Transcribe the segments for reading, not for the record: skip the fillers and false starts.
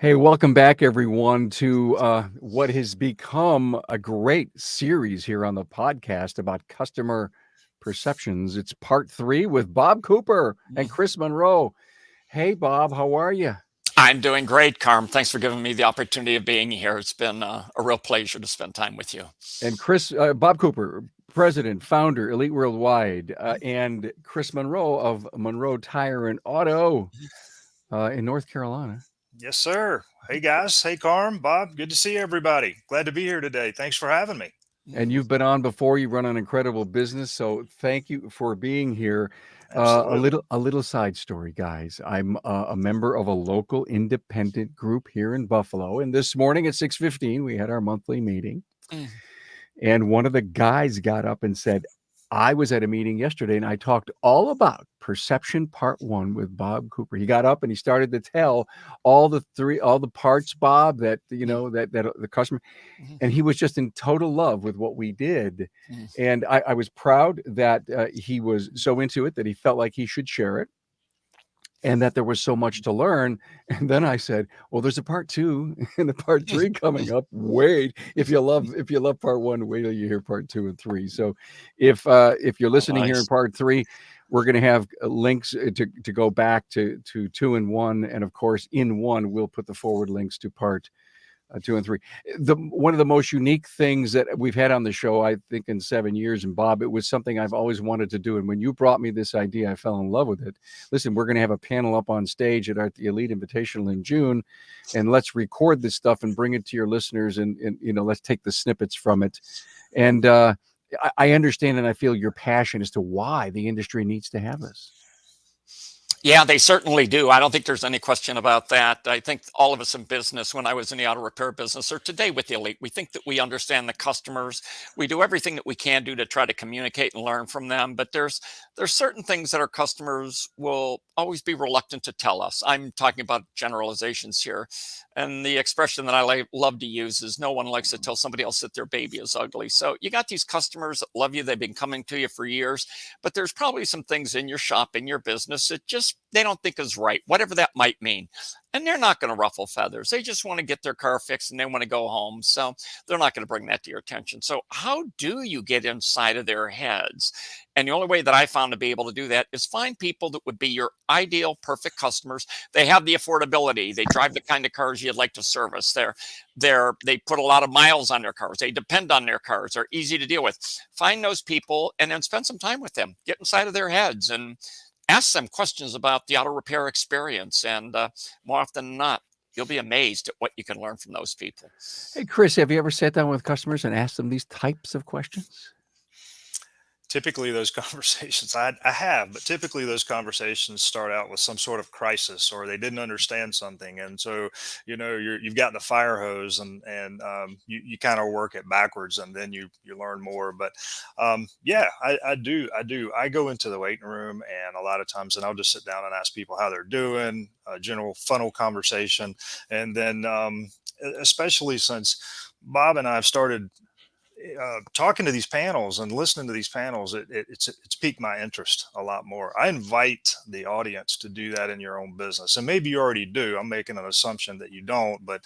Hey, welcome back, everyone, to what has become a great series here on the podcast about customer perceptions. It's part three with Bob Cooper and Chris Monroe. Hey, Bob, how are you? I'm doing great, Carm. Thanks for giving me the opportunity of being here. It's been a real pleasure to spend time with you. And Bob Cooper, president, founder, Elite Worldwide, and Chris Monroe of Monroe Tire and Auto in North Carolina. Yes, sir. Hey, guys. Hey, Carm, Bob. Good to see everybody. Glad to be here today. Thanks for having me. And you've been on before. You run an incredible business, so thank you for being here. A Absolutely. little side story, guys. I'm a member of a local independent group here in Buffalo, and this morning at 6:15 we had our monthly meeting, Mm. and one of the guys got up and said, I was at a meeting yesterday and I talked all about perception part one with Bob Cooper. He got up and he started to tell all the parts, Bob, that that the customer, and he was just in total love with what we did. Mm. And I was proud that he was so into it that he felt like he should share it and that there was so much to learn. And then I said, well, there's a part two and a part three coming up. Wait, if you love part one, wait till you hear part two and three. So if you're Oh, listening here in nice. part three, we're going to have links to go back to two and one. And of course, in one, we'll put the forward links to part two and three. The one of the most unique things that we've had on the show, I think, in 7 years. And Bob, it was something I've always wanted to do. And when you brought me this idea, I fell in love with it. Listen, we're going to have a panel up on stage at the Elite Invitational in June, and let's record this stuff and bring it to your listeners. And let's take the snippets from it. And I understand and I feel your passion as to why the industry needs to have this. Yeah, they certainly do. I don't think there's any question about that. I think all of us in business, when I was in the auto repair business or today with the Elite, we think that we understand the customers. We do everything that we can do to try to communicate and learn from them. But there's certain things that our customers will always be reluctant to tell us. I'm talking about generalizations here. And the expression that I love to use is no one likes to tell somebody else that their baby is ugly. So you got these customers that love you. They've been coming to you for years, but there's probably some things in your shop, in your business that just they don't think is right, whatever that might mean. And they're not going to ruffle feathers. They just want to get their car fixed and they want to go home. So they're not going to bring that to your attention. So how do you get inside of their heads? And the only way that I found to be able to do that is find people that would be your ideal, perfect customers. They have the affordability. They drive the kind of cars you'd like to service. They put a lot of miles on their cars. They depend on their cars. They're easy to deal with. Find those people and then spend some time with them. Get inside of their heads and ask them questions about the auto repair experience. And more often than not, you'll be amazed at what you can learn from those people. Hey, Chris, have you ever sat down with customers and asked them these types of questions? Typically, those conversations, I have, but typically those conversations start out with some sort of crisis or they didn't understand something. And so, you've got the fire hose and you kind of work it backwards and then you learn more. But yeah, I do. I go into the waiting room and a lot of times, and I'll just sit down and ask people how they're doing, a general funnel conversation. And then, especially since Bob and I have started talking to these panels and listening to these panels, it's piqued my interest a lot more. I invite the audience to do that in your own business, and maybe you already do. I'm making an assumption that you don't, but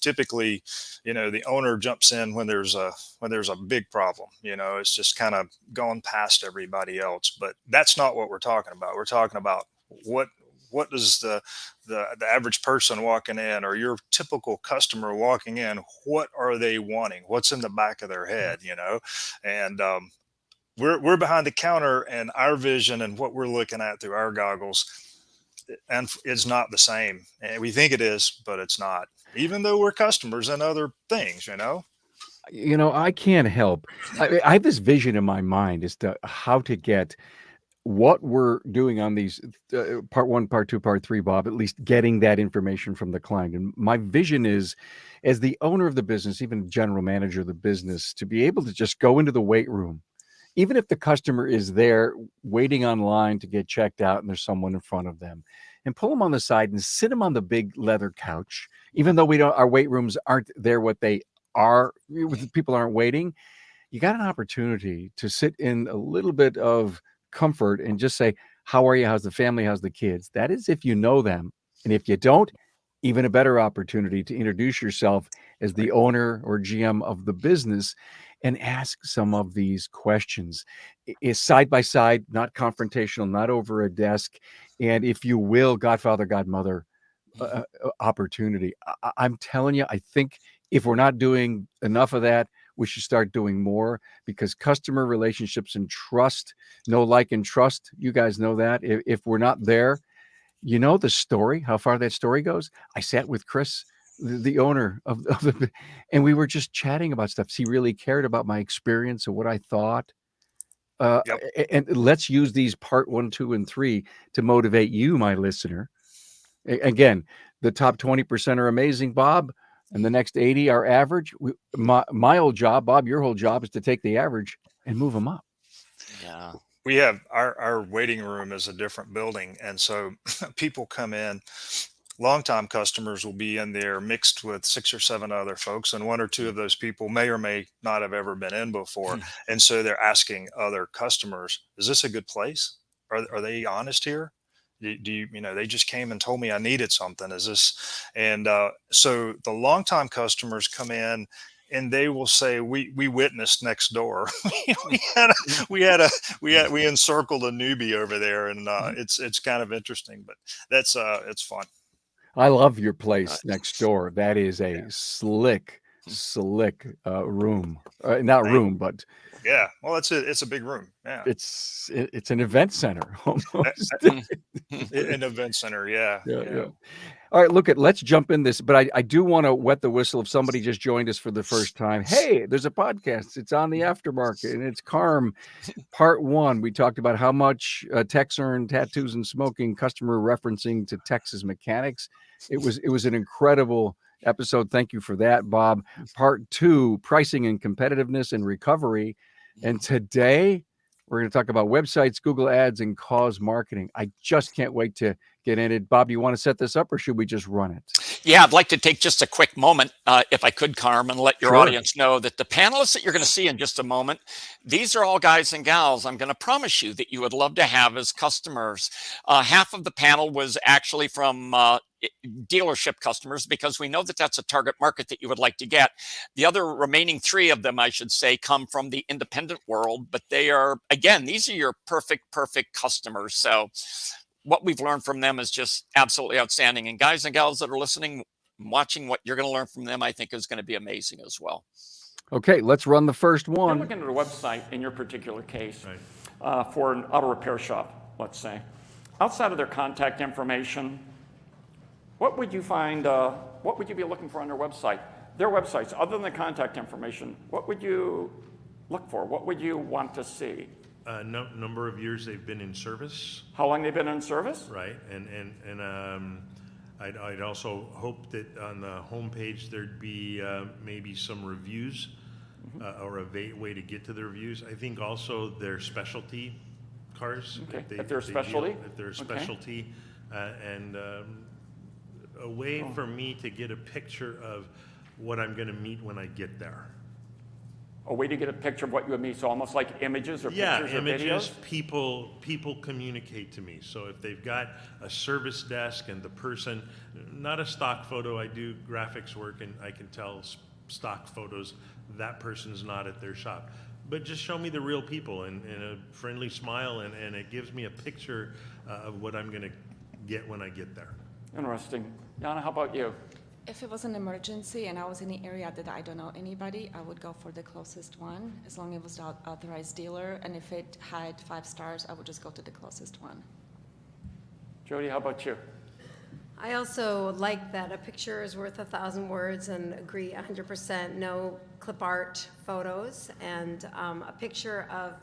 typically, the owner jumps in when there's a big problem. It's just kind of gone past everybody else. But that's not what we're talking about. We're talking about what does the average person walking in or your typical customer walking in, what are they wanting? What's in the back of their head? And we're behind the counter, and our vision and what we're looking at through our goggles, and it's not the same. And we think it is, but it's not. Even though we're customers and other things. I can't help. I have this vision in my mind as to how to get what we're doing on these part one, part two, part three, Bob, at least getting that information from the client. And my vision is, as the owner of the business, even general manager of the business, to be able to just go into the weight room, even if the customer is there waiting online to get checked out and there's someone in front of them, and pull them on the side and sit them on the big leather couch, even though our weight rooms aren't there what they are, people aren't waiting. You got an opportunity to sit in a little bit of comfort and just say, how are you? How's the family? How's the kids? That is if you know them. And if you don't, even a better opportunity to introduce yourself as the owner or GM of the business and ask some of these questions. Is side by side, not confrontational, not over a desk, and if you will, godfather, godmother opportunity. I'm telling you, I think if we're not doing enough of that, we should start doing more, because customer relationships and trust, know, like, and trust, you guys know that. If we're not there, you know the story, how far that story goes. I sat with Chris, the owner of the, and we were just chatting about stuff. He really cared about my experience and what I thought. Uh, Yep. and let's use these part 1, 2, and 3 to motivate you, my listener. Again, the top 20% are amazing, Bob, and the next 80 are average. My whole job, Bob, your whole job is to take the average and move them up. Yeah. We have our waiting room is a different building, and so people come in. Longtime customers will be in there mixed with 6 or 7 other folks, and 1 or 2 of those people may or may not have ever been in before, and so they're asking other customers, "Is this a good place? Are they honest here? Do you, they just came and told me I needed something? Is this?" And so the longtime customers come in, and they will say, "We witnessed next door. we had a, we encircled a newbie over there," and it's kind of interesting, but that's it's fun. I love your Uh, place next door. That is a Yeah. slick room. Not Thank room, but Yeah. Well, it's a big room. Yeah. it's an event center almost. An event center. Yeah. Yeah, Yeah. yeah. All right, let's jump in this, but I do want to wet the whistle if somebody just joined us for the first time. Hey, there's a podcast. It's on the aftermarket, and it's Carm. Part 1, we talked about how much techs earn, tattoos and smoking, customer referencing to Texas mechanics. It was an incredible episode. Thank you for that, Bob. Part 2, pricing and competitiveness and recovery. And today we're going to talk about websites, Google Ads, and cause marketing. I just can't wait to get in it. Bob, you want to set this up, or should we just run it? Yeah, I'd like to take just a quick moment, if I could, Carm, and let your Sure. audience know that the panelists that you're going to see in just a moment, these are all guys and gals I'm going to promise you that you would love to have as customers. Half of the panel was actually from dealership customers, because we know that that's a target market that you would like to get. The other remaining 3 of them, I should say, come from the independent world, but they are, again, these are your perfect customers. So what we've learned from them is just absolutely outstanding. And guys and gals that are listening, watching, what you're going to learn from them, I think, is going to be amazing as well. Okay, let's run the first You're one. looking at a website in your particular case, for an auto repair shop, let's say. Outside of their contact information, what would you find, what would you be looking for on their website? Their websites, other than the contact information, what would you look for? What would you want to see? Number of years they've been in service, How long they've been in service? right? And I'd also hope that on the homepage there'd be maybe some reviews, or a way to get to the reviews. I think also their specialty cars. Okay, If if they're a specialty? If they're a Okay. specialty, and a way for me to get a picture of what I'm going to meet when I get there. A way to get a picture of what you would meet, so almost like images or pictures or images, videos? people communicate to me. So if they've got a service desk and the person, not a stock photo, I do graphics work and I can tell stock photos, that person's not at their shop. But just show me the real people and a friendly smile, and it gives me a picture of what I'm gonna get when I get there. Interesting. Yana, how about you? If it was an emergency and I was in the area that I don't know anybody, I would go for the closest one, as long as it was the authorized dealer. And if it had 5 stars, I would just go to the closest one. Jody, how about you? I also like that a picture is worth 1,000 words, and agree 100%, no clip art photos, and a picture of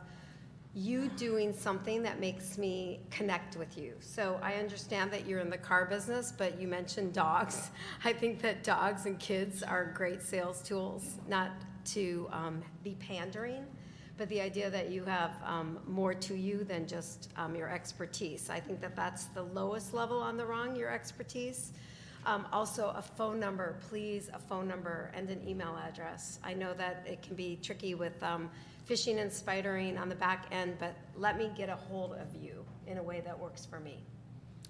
you doing something that makes me connect with you. So I understand that you're in the car business, but you mentioned dogs. I think that dogs and kids are great sales tools, not to be pandering, but the idea that you have more to you than just your expertise. I think that that's the lowest level on the rung, your expertise. Also, a phone number, please, a phone number and an email address. I know that it can be tricky with phishing and spidering on the back end, but let me get a hold of you in a way that works for me.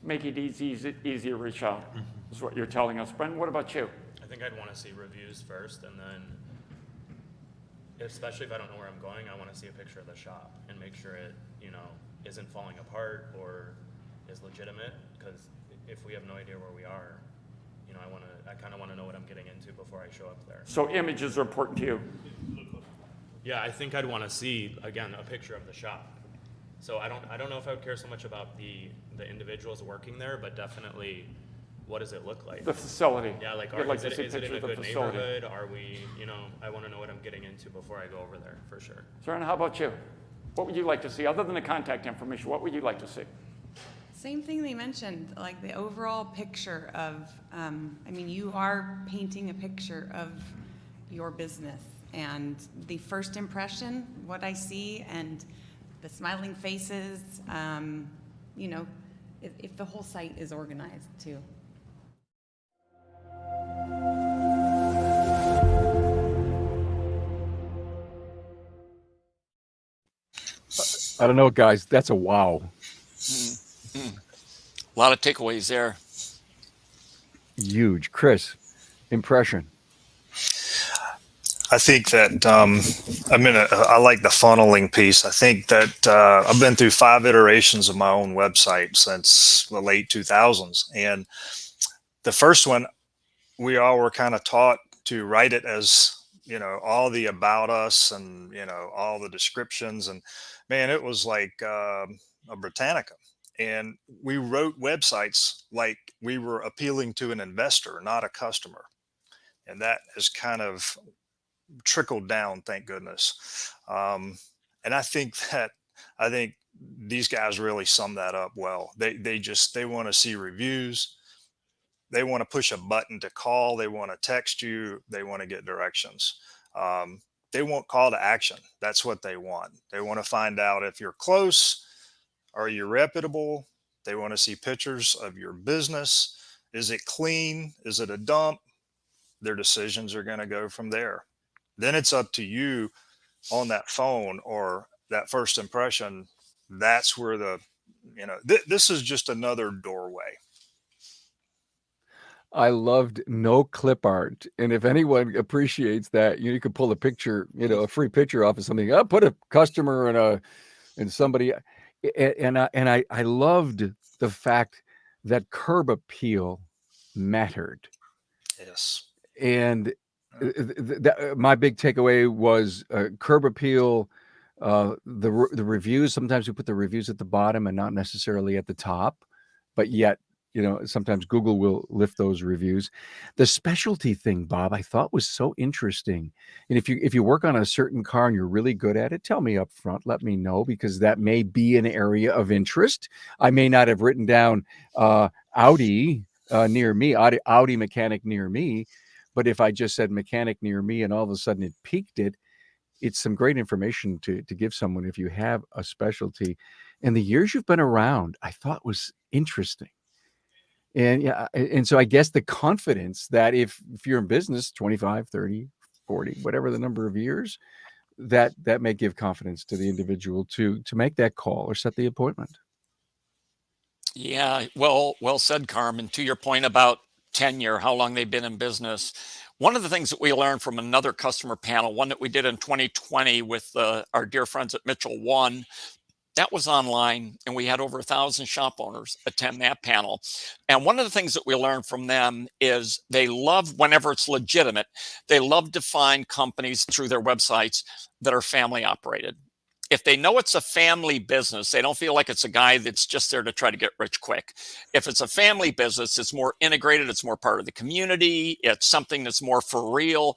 make it easy to reach out, is what you're telling us. Brendan, what about you? I think I'd want to see reviews first, and then, especially if I don't know where I'm going, I want to see a picture of the shop and make sure it, isn't falling apart or is legitimate. Because if we have no idea where we are, I kind of want to know what I'm getting into before I show up there. So images are important to you. Yeah, I think I'd want to see, again, a picture of the shop. So I don't know if I would care so much about the individuals working there, but definitely, what does it look like? The facility. Yeah, like, You'd like is to see it in pictures a of the good facility. neighborhood? Are we, I want to know what I'm getting into before I go over there, for sure. Serena, how about you? What would you like to see, other than the contact information? What would you like to see? Same thing they mentioned, like the overall picture of, you are painting a picture of your business. And the first impression, what I see, and the smiling faces, if the whole site is organized too. I don't know, guys. That's a wow. A lot of takeaways there. Huge. Chris, impression. I think that I like the funneling piece. I think that I've been through 5 iterations of my own website since the late 2000s, and the first one we all were kind of taught to write it as all the about us and all the descriptions, and man, it was like a Britannica. And we wrote websites like we were appealing to an investor, not a customer, and that has kind of trickled down, thank goodness. And I think these guys really sum that up well. They want to see reviews. They want to push a button to call. They want to text you. They want to get directions. They want call to action. That's what they want. They want to find out if you're close. Are you reputable? They want to see pictures of your business. Is it clean? Is it a dump? Their decisions are going to go from there. Then it's up to you on that phone or that first impression. That's where this is just another doorway. I loved no clip art. And if anyone appreciates that, you could pull a picture, a free picture off of something. I'll put a customer and somebody. And I loved the fact that curb appeal mattered. Yes. And my big takeaway was curb appeal. The reviews. Sometimes we put the reviews at the bottom and not necessarily at the top, but yet sometimes Google will lift those reviews. The specialty thing, Bob, I thought was so interesting. And if you work on a certain car and you're really good at it, tell me up front. Let me know, because that may be an area of interest. I may not have written down Audi near me, Audi mechanic near me. But if I just said mechanic near me and all of a sudden it piqued it, it's some great information to give someone if you have a specialty. And the years you've been around, I thought was interesting. And so I guess the confidence that if you're in business 25, 30, 40, whatever the number of years, that may give confidence to the individual to make that call or set the appointment. Yeah, well said, Carmen. To your point about tenure, how long they've been in business. One of the things that we learned from another customer panel, one that we did in 2020 with our dear friends at Mitchell One, that was online, and we had over 1,000 shop owners attend that panel. And one of the things that we learned from them is they love, whenever it's legitimate, they love to find companies through their websites that are family operated. If they know it's a family business, they don't feel like it's a guy that's just there to try to get rich quick. If it's a family business, it's more integrated, it's more part of the community, it's something that's more for real.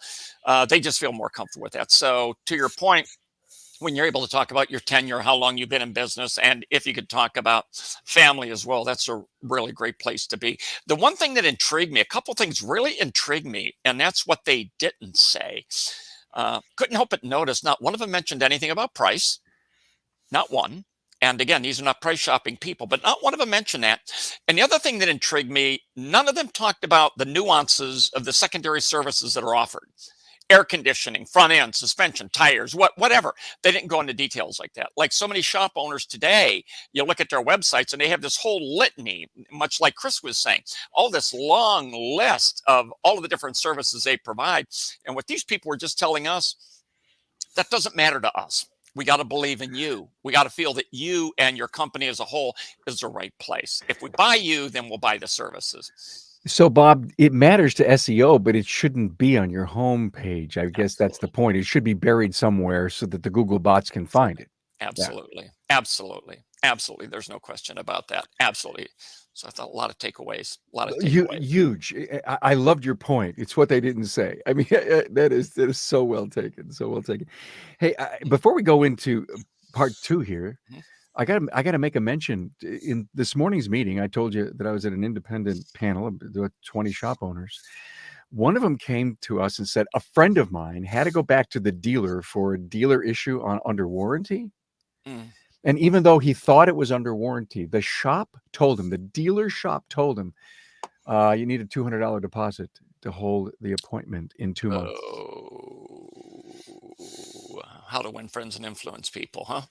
They just feel more comfortable with that. So to your point, when you're able to talk about your tenure, how long you've been in business, and if you could talk about family as well, that's a really great place to be. The one thing that intrigued me, a couple things really intrigued me, and that's what they didn't say. Couldn't help but notice not one of them mentioned anything about price, not one. And again, these are not price shopping people, but not one of them mentioned that. And the other thing that intrigued me, none of them talked about the nuances of the secondary services that are offered. air conditioning, front end, suspension, tires, whatever. They didn't go into details like that. Like so many shop owners today, you look at their websites and they have this whole litany, much like Chris was saying, all this long list of all of the different services they provide. And what these people were just telling us, that doesn't matter to us. We got to believe in you. We got to feel that you and your company as a whole is the right place. If we buy you, then we'll buy the services. So, Bob, it matters to SEO, but it shouldn't be on your home page. I guess that's the point. It should be buried somewhere so that the Google bots can find it. Absolutely. Yeah. Absolutely. There's no question about that. Absolutely. So I thought a lot of takeaways, Huge. I loved your point. It's what they didn't say. I mean, that is so well taken. So well taken. Hey, before we go into part 2 here, I got to make a mention. In this morning's meeting, I told you that I was at an independent panel of 20 shop owners. One of them came to us and said a friend of mine had to go back to the dealer for a dealer issue under warranty. And even though he thought it was under warranty, the dealer shop told him, you need a $200 deposit to hold the appointment in 2 months. How to win friends and influence people, huh?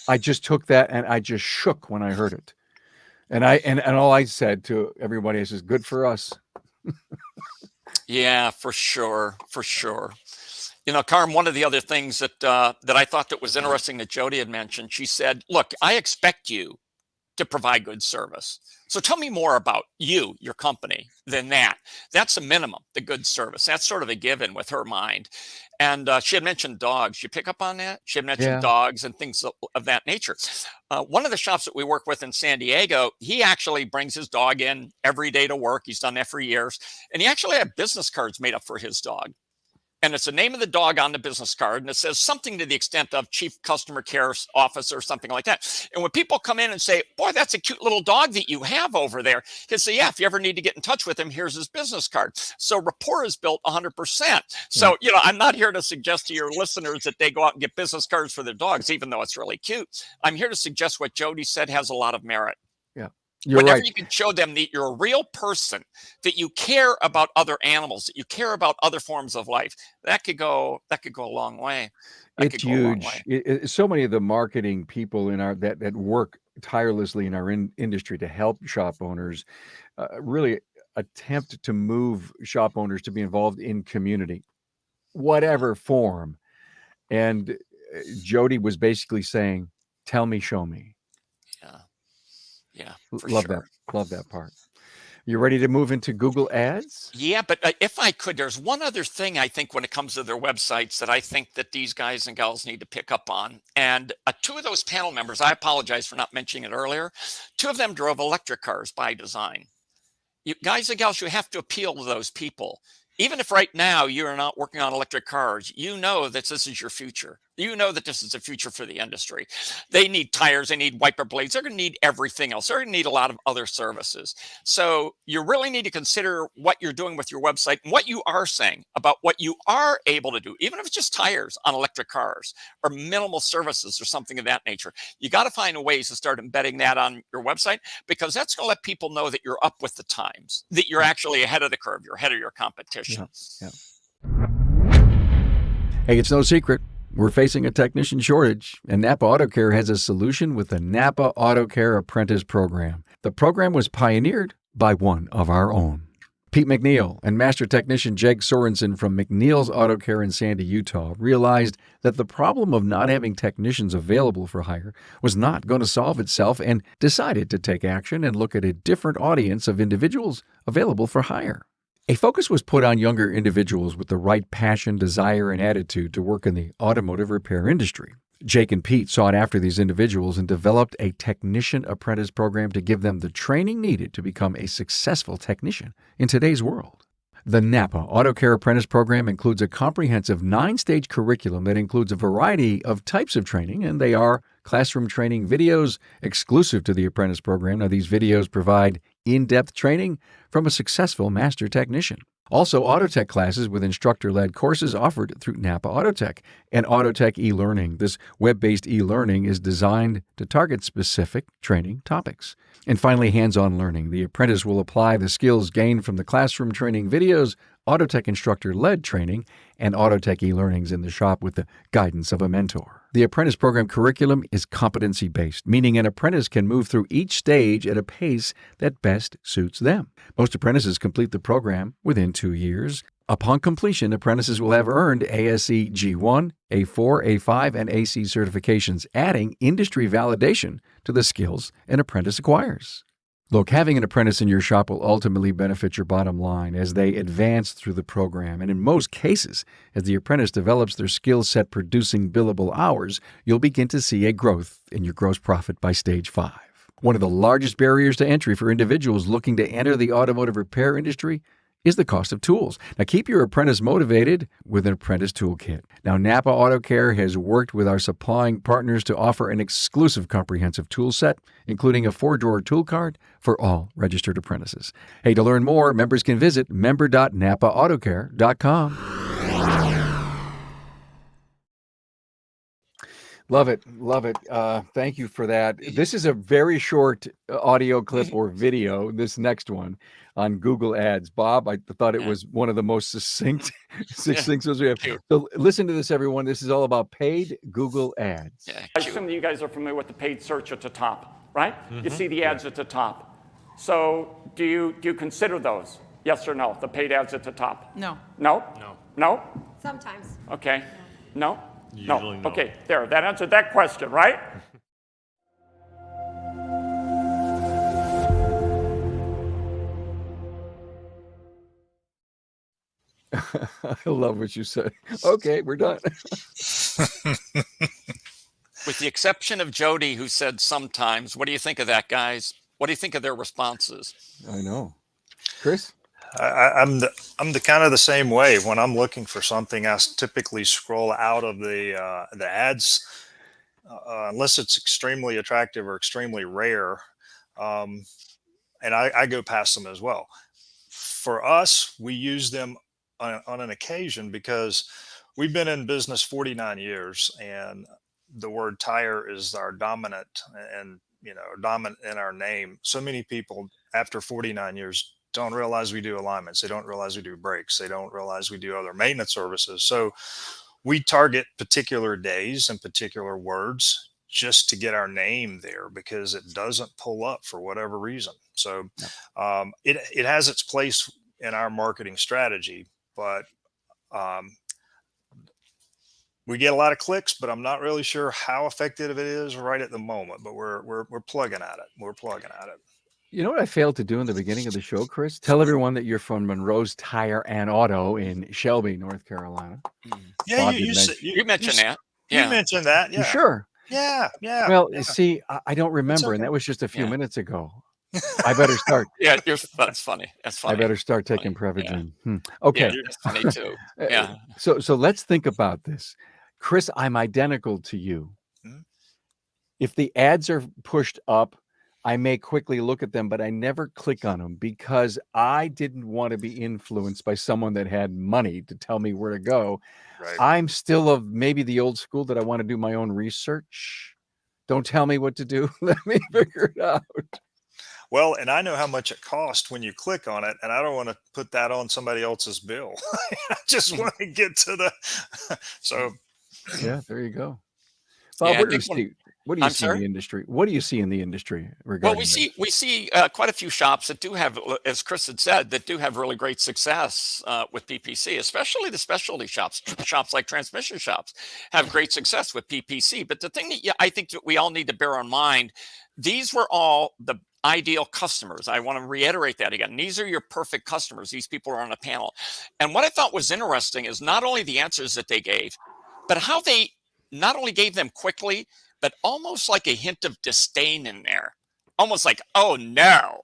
I just took that and I just shook when I heard it. And all I said to everybody is good for us. Yeah, for sure. You know, Carm, one of the other things that I thought that was interesting that Jody had mentioned, she said, look, I expect you to provide good service. So tell me more about you, your company, than that. That's a minimum, the good service. That's sort of a given with her mind. And she had mentioned dogs. You pick up on that? She had mentioned dogs and things of that nature. One of the shops that we work with in San Diego, he actually brings his dog in every day to work. He's done that for years. And he actually had business cards made up for his dog. And it's the name of the dog on the business card, and it says something to the extent of Chief Customer Care Officer or something like that. And when people come in and say, boy, that's a cute little dog that you have over there, he'll say, yeah, if you ever need to get in touch with him, here's his business card. So rapport is built 100%. So, you know, I'm not here to suggest to your listeners that they go out and get business cards for their dogs, even though it's really cute. I'm here to suggest what Jody said has a lot of merit. Yeah. Whenever you can show them that you're a real person, that you care about other animals, that you care about other forms of life, that could go a long way. It's huge. So many of the marketing people in our that work tirelessly in our industry to help shop owners really attempt to move shop owners to be involved in community, whatever form. And Jody was basically saying, "Tell me, show me." Yeah, love that part. You ready to move into Google Ads? Yeah, but if I could, there's one other thing I think when it comes to their websites that I think that these guys and gals need to pick up on. And 2 of those panel members, I apologize for not mentioning it earlier, 2 of them drove electric cars by design. You guys and gals, you have to appeal to those people. Even if right now you're not working on electric cars, you know that this is your future. You know that this is the future for the industry. They need tires, they need wiper blades, they're going to need everything else. They're going to need a lot of other services. So you really need to consider what you're doing with your website and what you are saying about what you are able to do, even if it's just tires on electric cars or minimal services or something of that nature. You got to find ways to start embedding that on your website, because that's going to let people know that you're up with the times, that you're actually ahead of the curve, you're ahead of your competition. Yeah. Hey, it's no secret. We're facing a technician shortage, and Napa Auto Care has a solution with the Napa Auto Care Apprentice Program. The program was pioneered by one of our own. Pete McNeil and Master Technician Jake Sorensen from McNeil's Auto Care in Sandy, Utah, realized that the problem of not having technicians available for hire was not going to solve itself, and decided to take action and look at a different audience of individuals available for hire. A focus was put on younger individuals with the right passion, desire, and attitude to work in the automotive repair industry. Jake and Pete sought after these individuals and developed a technician apprentice program to give them the training needed to become a successful technician in today's world. The Napa Auto Care Apprentice Program includes a comprehensive 9-stage curriculum that includes a variety of types of training, and they are classroom training videos exclusive to the apprentice program. Now, these videos provide in-depth training from a successful master technician. Also, Autotech classes with instructor-led courses offered through Napa Autotech and Autotech e-learning. This web-based e-learning is designed to target specific training topics. And finally, hands-on learning. The apprentice will apply the skills gained from the classroom training videos Autotech instructor-led training, and Autotech e-learnings in the shop with the guidance of a mentor. The apprentice program curriculum is competency-based, meaning an apprentice can move through each stage at a pace that best suits them. Most apprentices complete the program within 2 years. Upon completion, apprentices will have earned ASE G1, A4, A5, and AC certifications, adding industry validation to the skills an apprentice acquires. Look, having an apprentice in your shop will ultimately benefit your bottom line as they advance through the program. And in most cases, as the apprentice develops their skill set producing billable hours, you'll begin to see a growth in your gross profit by stage 5. One of the largest barriers to entry for individuals looking to enter the automotive repair industry is the cost of tools. Now, keep your apprentice motivated with an apprentice toolkit. Now, Napa Auto Care has worked with our supplying partners to offer an exclusive comprehensive tool set, including a 4-drawer tool cart for all registered apprentices. Hey, to learn more, members can visit member.napaautocare.com. Love it. Love it. Thank you for that. This is a very short audio clip or video, this next one on Google Ads. Bob, I thought it was one of the most succinct ones we have. So listen to this, everyone. This is all about paid Google Ads. I assume that you guys are familiar with the paid search at the top, right? You see the ads at the top. So do you consider those? Yes or no? The paid ads at the top? No. No? No. No? Sometimes. Okay. No? Usually no. Okay, there. That answered that question, right? I love what you said. Okay, we're done. With the exception of Jody, who said sometimes. What do you think of that, guys? What do you think of their responses? I know. Chris? I'm the kind of the same way. When I'm looking for something, I typically scroll out of the ads unless it's extremely attractive or extremely rare, and I go past them as well. For us, we use them on an occasion because we've been in business 49 years, and the word tire is our dominant and dominant in our name. So many people after 49 years don't realize we do alignments. They don't realize we do brakes. They don't realize we do other maintenance services. So we target particular days and particular words just to get our name there because it doesn't pull up for whatever reason. So it has its place in our marketing strategy, but we get a lot of clicks, but I'm not really sure how effective it is right at the moment, but we're plugging at it. We're plugging at it. You know what I failed to do in the beginning of the show, Chris? Tell everyone that you're from Monroe's Tire and Auto in Shelby, North Carolina. Yeah, You mentioned that. You mentioned that. Yeah. You sure? Yeah. Well, see, I don't remember, and that was just a few minutes ago. I better start. Yeah, that's funny. That's funny. I better start taking Prevagen. Okay. Yeah, that's funny too. Yeah. So let's think about this. Chris, I'm identical to you. If the ads are pushed up, I may quickly look at them, but I never click on them because I didn't want to be influenced by someone that had money to tell me where to go. Right. I'm still of maybe the old school that I want to do my own research. Don't tell me what to do. Let me figure it out. Well, and I know how much it costs when you click on it, and I don't want to put that on somebody else's bill. I just want to get to the so. Yeah, there you go. Bob, what do you see in the industry? What do you see in the industry regarding? Well, we see quite a few shops that do have, as Chris had said, that do have really great success with PPC, especially the specialty shops. Shops like transmission shops have great success with PPC. But the thing that I think that we all need to bear in mind, these were all the ideal customers. I want to reiterate that again. These are your perfect customers. These people are on a panel. And what I thought was interesting is not only the answers that they gave, but how they not only gave them quickly, but almost like a hint of disdain in there. Almost like, oh no,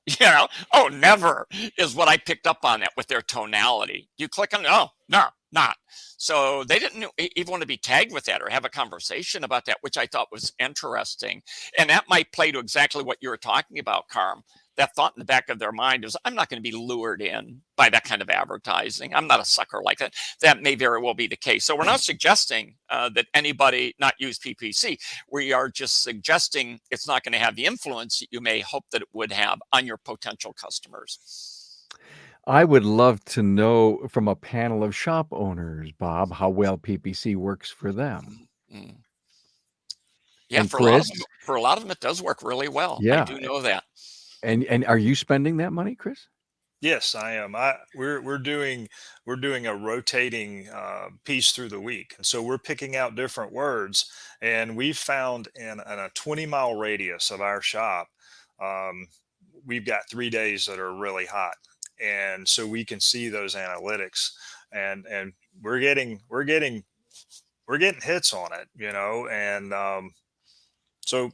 oh never is what I picked up on that with their tonality. You click on, oh no, not. So they didn't even want to be tagged with that or have a conversation about that, which I thought was interesting. And that might play to exactly what you were talking about, Carm. That thought in the back of their mind is, I'm not going to be lured in by that kind of advertising. I'm not a sucker like that. That may very well be the case. So we're not suggesting that anybody not use PPC. We are just suggesting it's not going to have the influence that you may hope that it would have on your potential customers. I would love to know from a panel of shop owners, Bob, how well PPC works for them. Mm. Yeah, And Chris, for a lot of them, it does work really well. I yeah, do know that. and are you spending that money, Chris? Yes, I am. We're doing a rotating piece through the week, and so we're picking out different words. And we found in a 20-mile radius of our shop, um, we've got 3 days that are really hot, and so we can see those analytics, and we're getting hits on it, and so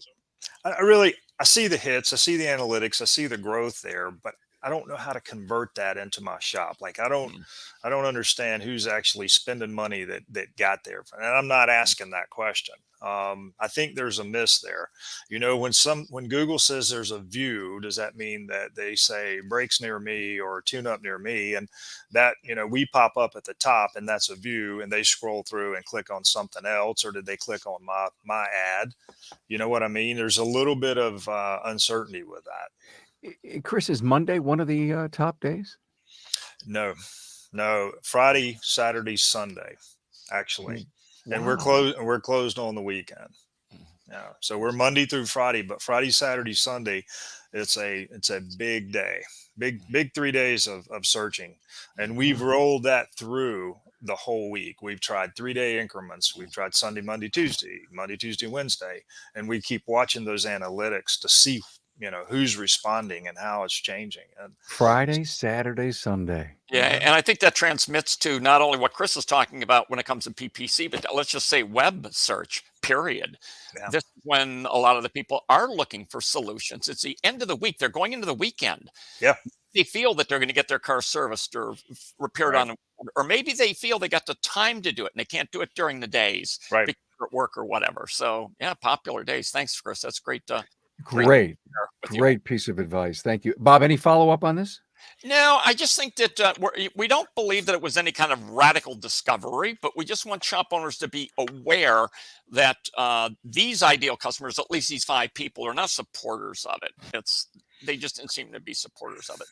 I really I see the hits, I see the analytics, I see the growth there, but I don't know how to convert that into my shop. Like Mm. I don't understand who's actually spending money that got there. And I'm not asking that question. I think there's a miss there. When Google says there's a view, does that mean that they say brakes near me or tune up near me? And that, we pop up at the top and that's a view and they scroll through and click on something else, or did they click on my ad? You know what I mean? There's a little bit of uncertainty with that. Chris, is Monday one of the top days? No, no, Friday, Saturday, Sunday, actually, and we're Wow. closed. We're closed on the weekend. Yeah, so we're Monday through Friday, but Friday, Saturday, Sunday, it's a big day, big 3 days of searching, and we've rolled that through the whole week. We've tried 3-day increments. We've tried Sunday, Monday, Tuesday, Wednesday, and we keep watching those analytics to see who's responding and how it's changing. And Friday, Saturday, Sunday. Yeah, mhm, and I think that transmits to not only what Chris is talking about when it comes to PPC, but let's just say web search, period. yeah, This is when a lot of the people are looking for solutions. It's the end of the week. They're going into the weekend. yeah, They feel that they're going to get their car serviced or repaired right, on, or maybe they feel they got the time to do it and they can't do it during the days right. because they're at work or whatever. So yeah, popular days. Thanks, Chris. That's great. Great to Great, share with you. great piece of advice. Thank you. Bob, any follow-up on this? No, I just think that we don't believe that it was any kind of radical discovery, but we just want shop owners to be aware that these ideal customers, at least these 5 people, are not supporters of it. They just didn't seem to be supporters of it.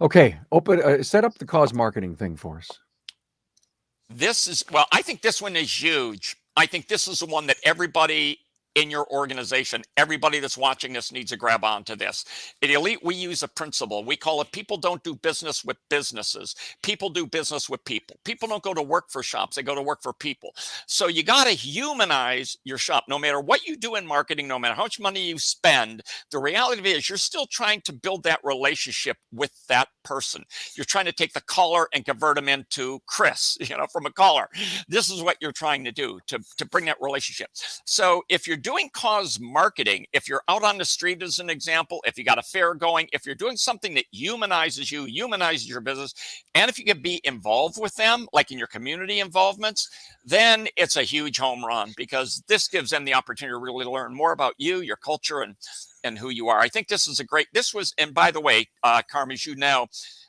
Okay, set up the cause marketing thing for us. I think this one is huge. I think this is the one that everybody in your organization, everybody that's watching this needs to grab onto this. At Elite, we use a principle. We call it people don't do business with businesses. People do business with people. People don't go to work for shops. They go to work for people. So you got to humanize your shop. No matter what you do in marketing, no matter how much money you spend, the reality of it is you're still trying to build that relationship with that person. You're trying to take the caller and convert them into Chris, from a caller. This is what you're trying to do to bring that relationship. So if you're doing cause marketing, if you're out on the street as an example, if you got a fair going, if you're doing something that humanizes you, humanizes your business, and if you can be involved with them, like in your community involvements, then it's a huge home run because this gives them the opportunity to really learn more about you, your culture, and who you are. I think this is and by the way, Carm, as you know,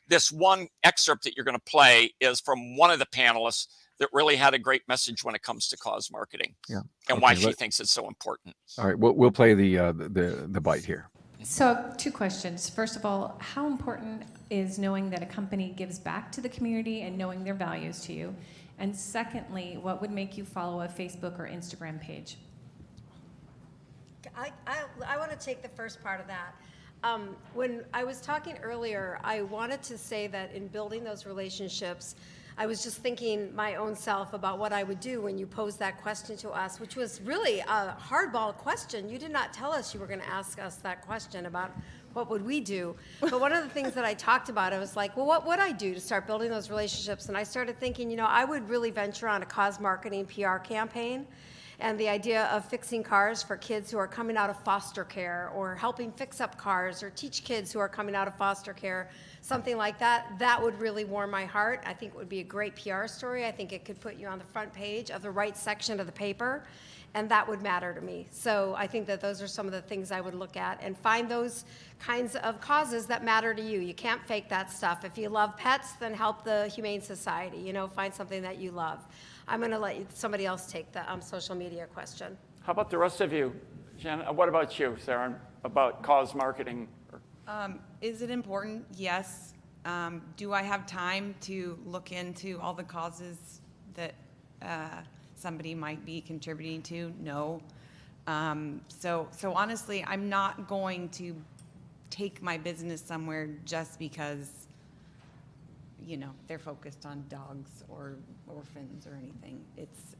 this one excerpt that you're going to play is from one of the panelists that really had a great message when it comes to cause marketing. Yeah. And why she thinks it's so important. All right, we'll play the bite here. So 2 questions. First of all, how important is knowing that a company gives back to the community and knowing their values to you? And secondly, what would make you follow a Facebook or Instagram page? I want to take the first part of that. When I was talking earlier, I wanted to say that in building those relationships, I was just thinking my own self about what I would do when you posed that question to us, which was really a hardball question. You did not tell us you were going to ask us that question about what would we do. But one of the things that I talked about, I was like, well, what would I do to start building those relationships? And I started thinking, I would really venture on a cause marketing PR campaign. And the idea of fixing cars for kids who are coming out of foster care, or helping fix up cars, or teach kids who are coming out of foster care, something like that, that would really warm my heart. I think it would be a great PR story. I think it could put you on the front page of the right section of the paper, and that would matter to me. So I think that those are some of the things I would look at and find those kinds of causes that matter to you. You can't fake that stuff. If you love pets, then help the Humane Society. Find something that you love. I'm going to let somebody else take the social media question. How about the rest of you? Jen, what about you, Sarah, about cause marketing? Is it important? Yes. Do I have time to look into all the causes that somebody might be contributing to? No. So honestly, I'm not going to take my business somewhere just because, they're focused on dogs or orphans or anything. It's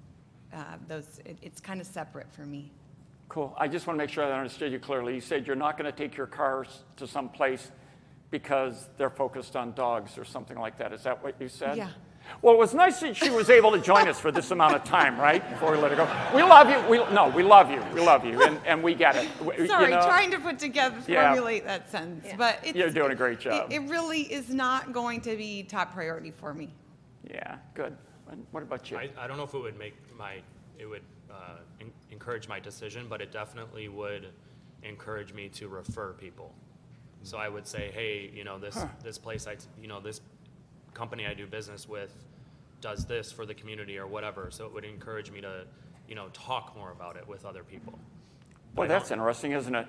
kind of separate for me. Cool. I just want to make sure I understood you clearly. You said you're not going to take your cars to some place because they're focused on dogs or something like that. Is that what you said? Yeah. Well, it was nice that she was able to join us for this amount of time, right? Before we let her go. We love you. We love you. We love you, and we get it. Sorry, trying to formulate that sentence, but you're doing a great job. It really is not going to be top priority for me. Yeah, good. And what about you? I don't know if it would encourage my decision, but it definitely would encourage me to refer people. So I would say, hey, this place, this company I do business with does this for the community or whatever. So it would encourage me to, talk more about it with other people. Boy, that's interesting, isn't it?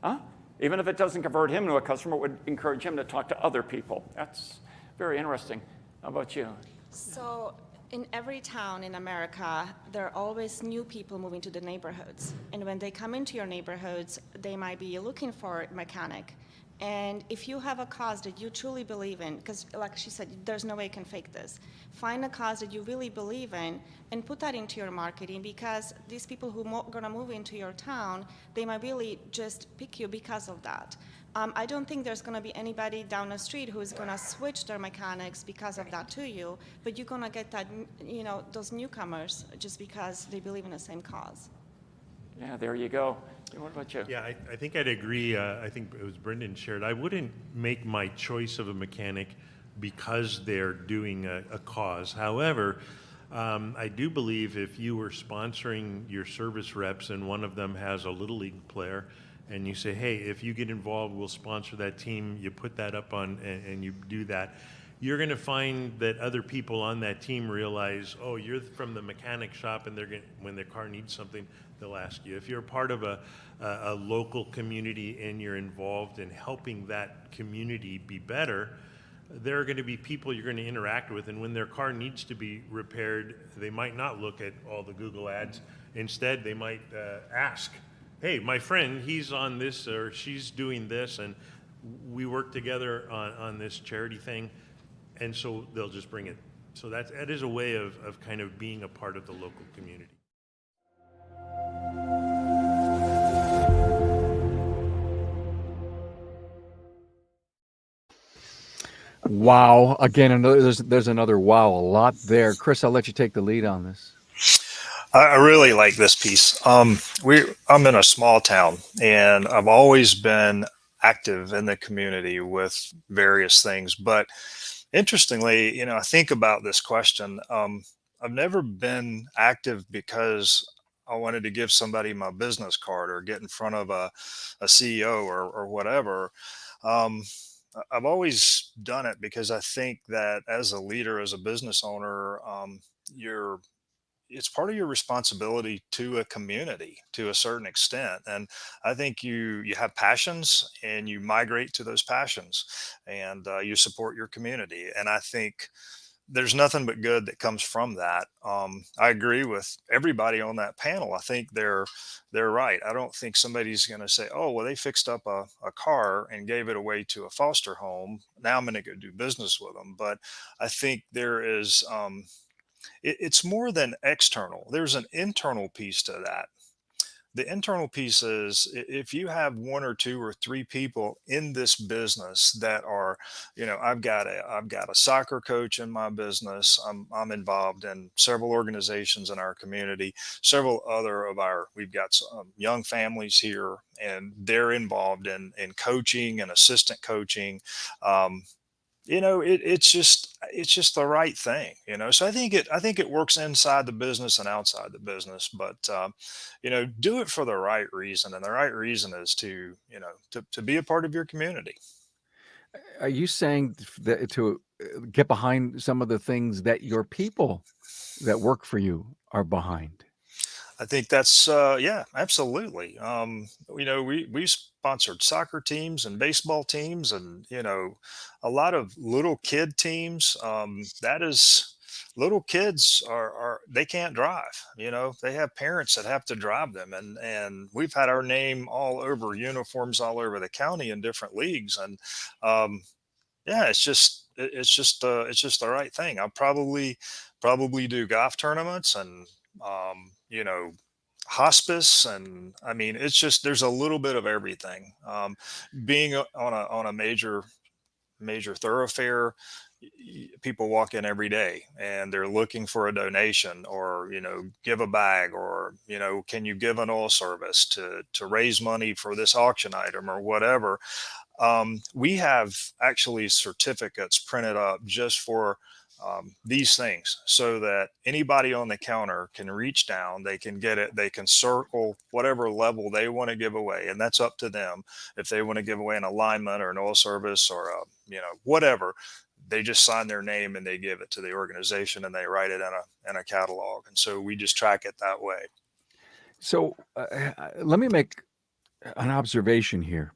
Huh? Even if it doesn't convert him to a customer, it would encourage him to talk to other people. That's very interesting. How about you? So in every town in America, there are always new people moving to the neighborhoods. And when they come into your neighborhoods, they might be looking for a mechanic. And if you have a cause that you truly believe in, because like she said, there's no way you can fake this, find a cause that you really believe in and put that into your marketing, because these people who are going to move into your town, they might really just pick you because of that. I don't think there's going to be anybody down the street who is going to switch their mechanics because of that to you, but you're going to get that, those newcomers just because they believe in the same cause. Yeah, there you go. What about you? Yeah, I think I'd agree. I think it was Brendan shared. I wouldn't make my choice of a mechanic because they're doing a cause. However, I do believe if you were sponsoring your service reps and one of them has a Little League player, and you say, hey, if you get involved, we'll sponsor that team, you put that up on, and you do that, you're going to find that other people on that team realize, oh, you're from the mechanic shop, and when their car needs something, they'll ask you. If you're part of a local community and you're involved in helping that community be better, there are going to be people you're going to interact with, and when their car needs to be repaired, they might not look at all the Google ads. Instead, they might ask, hey, my friend, he's on this or she's doing this, and we work together on this charity thing, and so they'll just bring it. So that is a way of kind of being a part of the local community. Wow. Again, there's another wow, a lot there. Chris, I'll let you take the lead on this. I really like this piece. I'm in a small town, and I've always been active in the community with various things. But interestingly, I think about this question. I've never been active because I wanted to give somebody my business card or get in front of a CEO or whatever. I've always done it because I think that as a leader, as a business owner, it's part of your responsibility to a community to a certain extent. And I think you have passions and you migrate to those passions, and you support your community. And I think there's nothing but good that comes from that. I agree with everybody on that panel. I think they're right. I don't think somebody's going to say, oh, well, they fixed up a car and gave it away to a foster home, now I'm going to go do business with them. But I think there is it's more than external. There's an internal piece to that. The internal piece is if you have one or two or three people in this business that are, I've got a soccer coach in my business. I'm involved in several organizations in our community, several other of we've got some young families here, and they're involved in coaching and assistant coaching. It's just the right thing. So I think it works inside the business and outside the business, but do it for the right reason, and the right reason is to be a part of your community. Are you saying that to get behind some of the things that your people that work for you are behind? I think that's yeah, absolutely. We sponsored soccer teams and baseball teams, and a lot of little kid teams. That is, little kids are they can't drive. They have parents that have to drive them, and we've had our name all over uniforms all over the county in different leagues, and um, yeah, it's just the right thing. I'll probably do golf tournaments and hospice, and I mean it's just there's a little bit of everything. Being on a major thoroughfare, people walk in every day and they're looking for a donation, or give a bag, or can you give an oil service to raise money for this auction item or whatever. We have actually certificates printed up just for these things, so that anybody on the counter can reach down, they can get it, they can circle whatever level they want to give away, and that's up to them. If they want to give away an alignment or an oil service or whatever, they just sign their name and they give it to the organization and they write it in a catalog, and so we just track it that way. So let me make an observation here.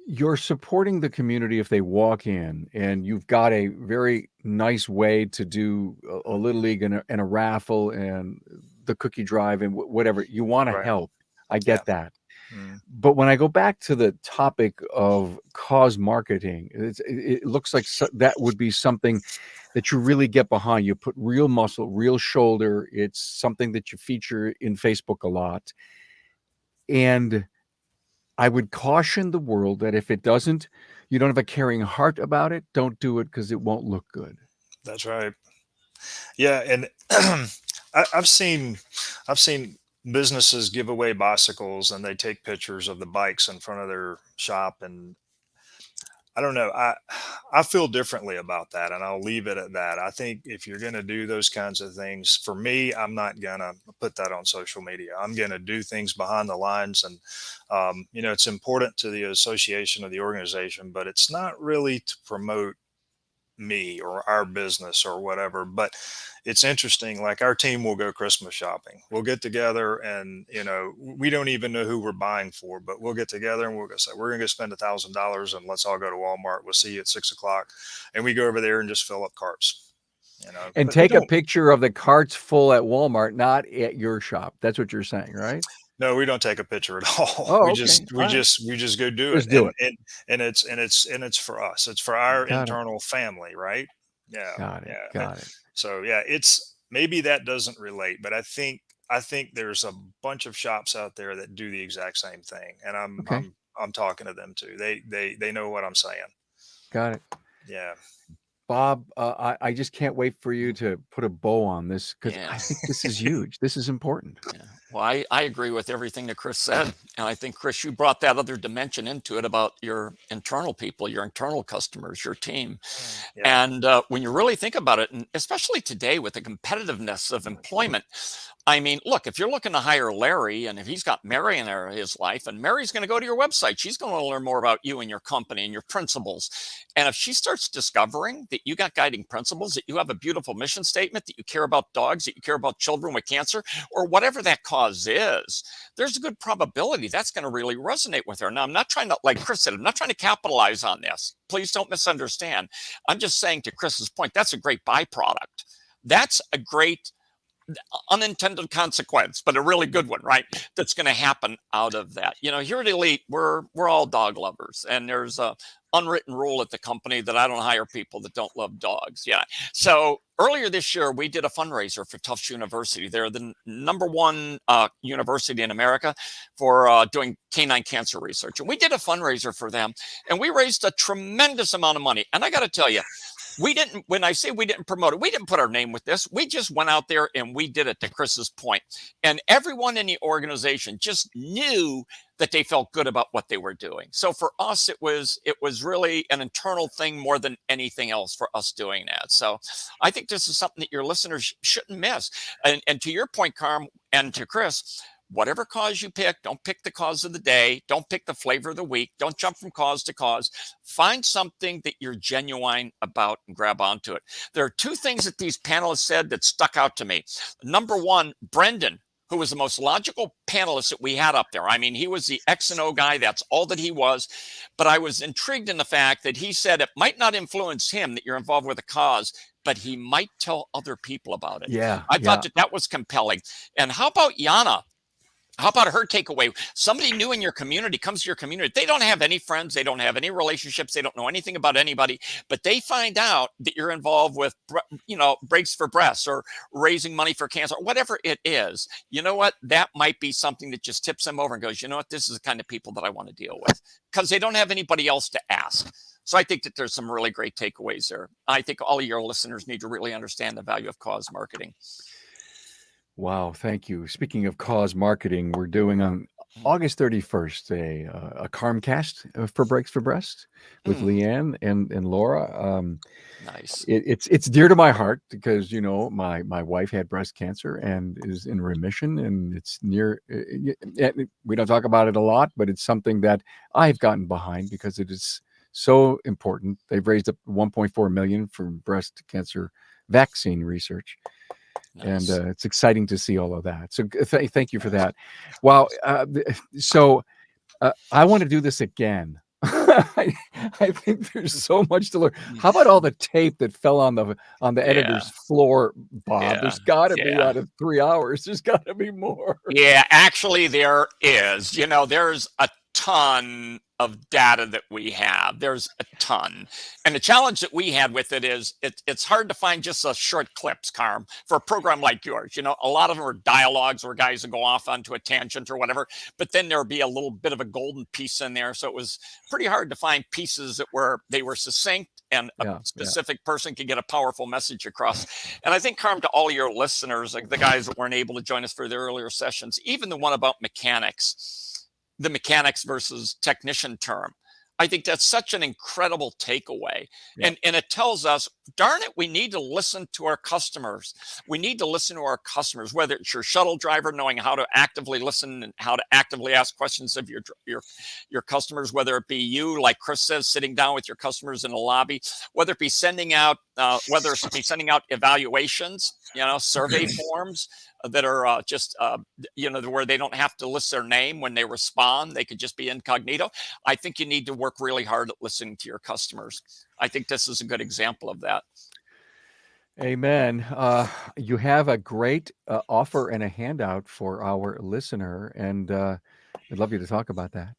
You're supporting the community if they walk in, and you've got a very nice way to do a little league and a raffle and the cookie drive and whatever. You want to Right. help. I Yeah. get that. Mm. But when I go back to the topic of cause marketing, it looks like that would be something that you really get behind. You put real muscle, real shoulder. It's something that you feature in Facebook a lot. And I would caution the world that if you don't have a caring heart about it, don't do it because it won't look good. That's right. Yeah, and I've seen businesses give away bicycles and they take pictures of the bikes in front of their shop, and I don't know. I feel differently about that, and I'll leave it at that. I think if you're going to do those kinds of things, for me, I'm not going to put that on social media. I'm going to do things behind the lines, and it's important to the association of the organization, but it's not really to promote me or our business or whatever. But it's interesting, like our team will go Christmas shopping, we'll get together, and we don't even know who we're buying for, but we'll get together and we'll go say we're going to go spend $1,000 and let's all go to Walmart. We'll see you at 6 o'clock, and we go over there and just fill up carts. And But they take a don't. picture of the carts full at Walmart, not at your shop. That's what you're saying, right? No, we don't take a picture at all. Oh, we okay. just we All right. just we just go do it, Just do it. and it's for us. It's for our Got it. internal family, right? Yeah, Got it. yeah. Got it. So yeah, it's maybe that doesn't relate, but I think there's a bunch of shops out there that do the exact same thing, and I'm Okay. I'm I'm talking to them too. They know what I'm saying. Got it. Yeah. Bob, I just can't wait for you to put a bow on this because I Yeah. think this is huge. This is important. Yeah. Well, I agree with everything that Chris said. And I think, Chris, you brought that other dimension into it about your internal people, your internal customers, your team. Yeah. And when you really think about it, and especially today with the competitiveness of employment, I mean, look, if you're looking to hire Larry and if he's got Mary in his life, and Mary's going to go to your website, she's going to learn more about you and your company and your principles. And if she starts discovering that you got guiding principles, that you have a beautiful mission statement, that you care about dogs, that you care about children with cancer, or whatever that cause is, there's a good probability that's going to really resonate with her. Now, I'm not trying to, like Chris said, I'm not trying to capitalize on this. Please don't misunderstand. I'm just saying, to Chris's point, that's a great byproduct. That's a great unintended consequence, but a really good one, right? That's going to happen out of that. Here at Elite, we're all dog lovers, and there's a unwritten rule at the company that I don't hire people that don't love dogs. Yeah. So earlier this year, we did a fundraiser for Tufts University. They're the number one university in America for doing canine cancer research, and we did a fundraiser for them, and we raised a tremendous amount of money. And I got to tell you, when I say we didn't promote it, we didn't put our name with this. We just went out there and we did it, to Chris's point. And everyone in the organization just knew that they felt good about what they were doing. So for us, it was really an internal thing more than anything else for us doing that. So I think this is something that your listeners shouldn't miss. And to your point, Carm, and to Chris, whatever cause you pick, don't pick the cause of the day. Don't pick the flavor of the week. Don't jump from cause to cause. Find something that you're genuine about and grab onto it. There are two things that these panelists said that stuck out to me. Number one, Brendan, who was the most logical panelist that we had up there. I mean, he was the X and O guy. That's all that he was. But I was intrigued in the fact that he said it might not influence him that you're involved with a cause, but he might tell other people about it. Yeah, I thought yeah. that was compelling. And how about Yana? How about her takeaway? Somebody new in your community comes to your community. They don't have any friends. They don't have any relationships. They don't know anything about anybody, but they find out that you're involved with, breaks for breasts or raising money for cancer, whatever it is. You know what? That might be something that just tips them over and goes, you know what? This is the kind of people that I want to deal with, because they don't have anybody else to ask. So I think that there's some really great takeaways there. I think all of your listeners need to really understand the value of cause marketing. Wow, thank you. Speaking of cause marketing, we're doing on August 31st a Carmcast for Breaks for Breast with Leanne and Laura. Nice. It's dear to my heart because my wife had breast cancer and is in remission, and it's near. We don't talk about it a lot, but it's something that I've gotten behind because it is so important. They've raised up 1.4 million for breast cancer vaccine research. Nice. And it's exciting to see all of that. So thank you for that. Wow. So I want to do this again. I think there's so much to learn. How about all the tape that fell on the editor's floor, Bob? Yeah. There's got to be Yeah. out of 3 hours. There's got to be more. Yeah, actually there is. There's a ton of data that we have. There's a ton. And the challenge that we had with it is it's hard to find just a short clips, Carm, for a program like yours. A lot of them are dialogues where guys would go off onto a tangent or whatever, but then there'd be a little bit of a golden piece in there. So it was pretty hard to find pieces that were succinct and a specific person could get a powerful message across. And I think, Carm, to all your listeners, like the guys that weren't able to join us for the earlier sessions, even the one about mechanics, the mechanics versus technician term, I think that's such an incredible takeaway. And it tells us, darn it, we need to listen to our customers. We need to listen to our customers, whether it's your shuttle driver knowing how to actively listen and how to actively ask questions of your customers, whether it be you, like Chris says, sitting down with your customers in the lobby, whether it be sending out evaluations, survey forms that are where they don't have to list their name when they respond. They could just be incognito. I think you need to work really hard at listening to your customers. I think this is a good example of that. Amen. You have a great offer and a handout for our listener, and I'd love you to talk about that.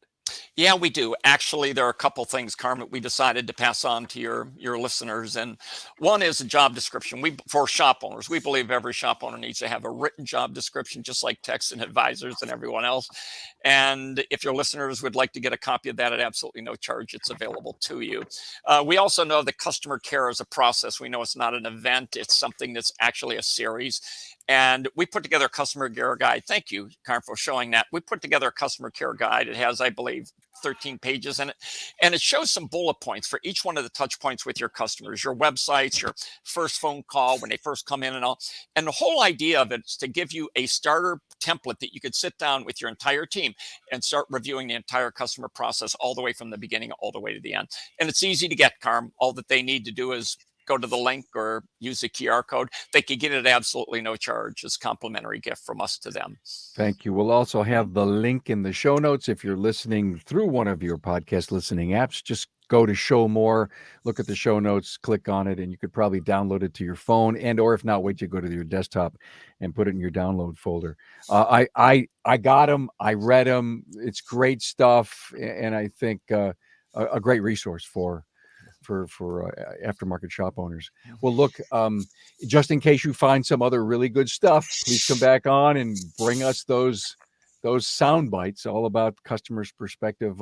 Yeah, we do. Actually, there are a couple things, Carmen, we decided to pass on to your listeners. And one is a job description. For shop owners, we believe every shop owner needs to have a written job description, just like techs and advisors and everyone else. And if your listeners would like to get a copy of that at absolutely no charge, it's available to you. We also know that customer care is a process. We know it's not an event. It's something that's actually a series. And we put together a customer care guide. Thank you, Carmen, for showing that. We put together a customer care guide. It has, I believe, 13 pages in it. And it shows some bullet points for each one of the touch points with your customers, your websites, your first phone call when they first come in and all. And the whole idea of it is to give you a starter template that you could sit down with your entire team and start reviewing the entire customer process all the way from the beginning all the way to the end. And it's easy to get, Carm. All that they need to do is go to the link or use the QR code. They could get it absolutely no charge as a complimentary gift from us to them. Thank you. We'll also have the link in the show notes. If you're listening through one of your podcast listening apps, just go to show more, look at the show notes, click on it, and you could probably download it to your phone, and or if not, wait till you go to your desktop and put it in your download folder. I got them. I read them. It's great stuff, and I think a great resource for aftermarket shop owners. Well, look, just in case you find some other really good stuff, please come back on and bring us those sound bites all about customers' perspective,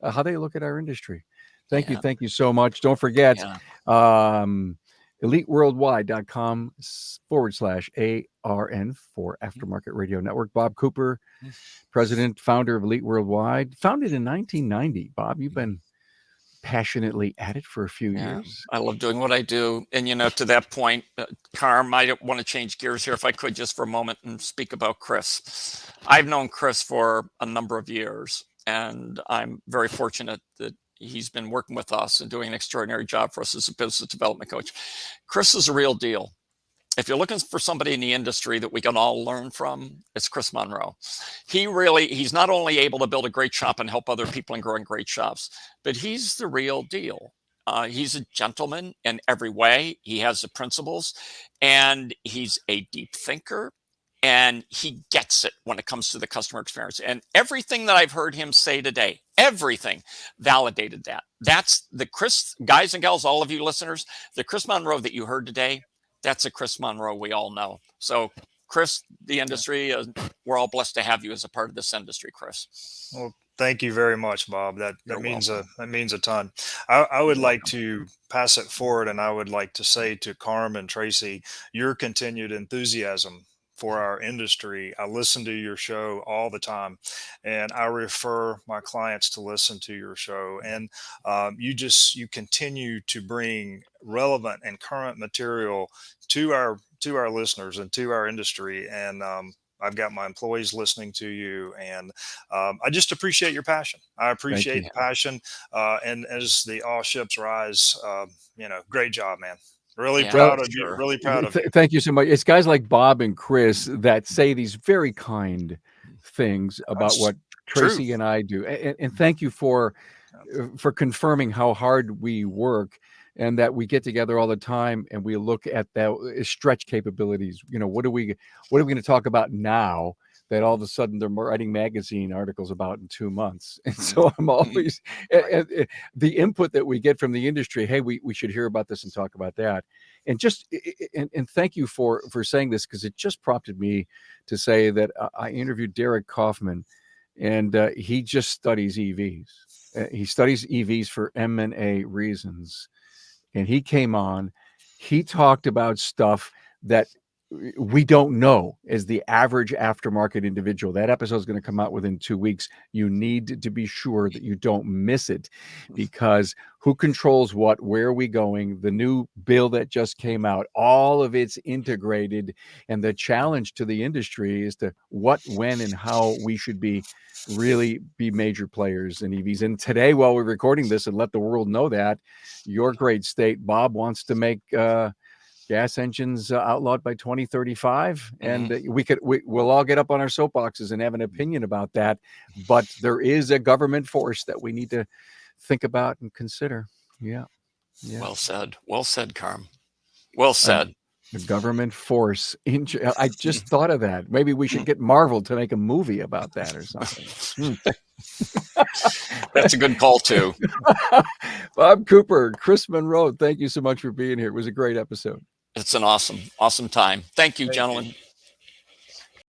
how they look at our industry. Thank you so much. Don't forget, eliteworldwide.com/ARN for Aftermarket Radio Network. Bob Cooper, president, founder of Elite Worldwide, founded in 1990. Bob, you've been passionately at it for a few years. I love doing what I do. And, to that point, Carm, I want to change gears here if I could just for a moment and speak about Chris. I've known Chris for a number of years, and I'm very fortunate that he's been working with us and doing an extraordinary job for us as a business development coach. Chris is a real deal. if you're looking for somebody in the industry that we can all learn from, it's Chris Monroe. He's not only able to build a great shop and help other people in growing great shops, but he's the real deal. He's a gentleman in every way. He has the principles, and he's a deep thinker, and he gets it when it comes to the customer experience. And everything that I've heard him say today, everything validated that. That's the Chris, guys and gals, all of you listeners, the Chris Monroe that you heard today, that's a Chris Monroe we all know. So Chris, the industry, we're all blessed to have you as a part of this industry, Chris. Well, thank you very much, Bob. That You're means welcome. that means a ton. I would You're like welcome. to pass it forward, and I would like to say to Carm and Tracy, your continued enthusiasm for our industry. I listen to your show all the time, and I refer my clients to listen to your show. And you continue to bring relevant and current material to our listeners and to our industry. And I've got my employees listening to you, and I just appreciate your passion. I Thank appreciate you. the passion, and as the all ships rise, great job, man. Really Yeah, Well, proud of you. sure. Really proud of you. Thank you so much. It's guys like Bob and Chris that say these very kind things about That's what true. Tracy and I do. And thank you for confirming how hard we work, and that we get together all the time and we look at that stretch capabilities. What are we going to talk about now that all of a sudden they're writing magazine articles about in 2 months? And so I'm always the input that we get from the industry. Hey, we should hear about this and talk about that. And just and thank you for saying this, because it just prompted me to say that I interviewed Derek Kaufman, and he just studies EVs. He studies EVs for M&A reasons. And he came on, he talked about stuff that we don't know as the average aftermarket individual. That episode is going to come out within 2 weeks. You need to be sure that you don't miss it, because who controls what, where are we going, the new bill that just came out, all of it's integrated. And the challenge to the industry is to what, when, and how we should really be major players in EVs. And today, while we're recording this and let the world know that, your great state, Bob, wants to make gas engines outlawed by 2035. And we'll all get up on our soapboxes and have an opinion about that. But there is a government force that we need to think about and consider. Yeah. Well said, Carm. Well said. The government force. I just thought of that. Maybe we should get Marvel to make a movie about that or something. That's a good call too. Bob Cooper, Chris Monroe, thank you so much for being here. It was a great episode. It's an awesome time. Thank you, Thank you. gentlemen.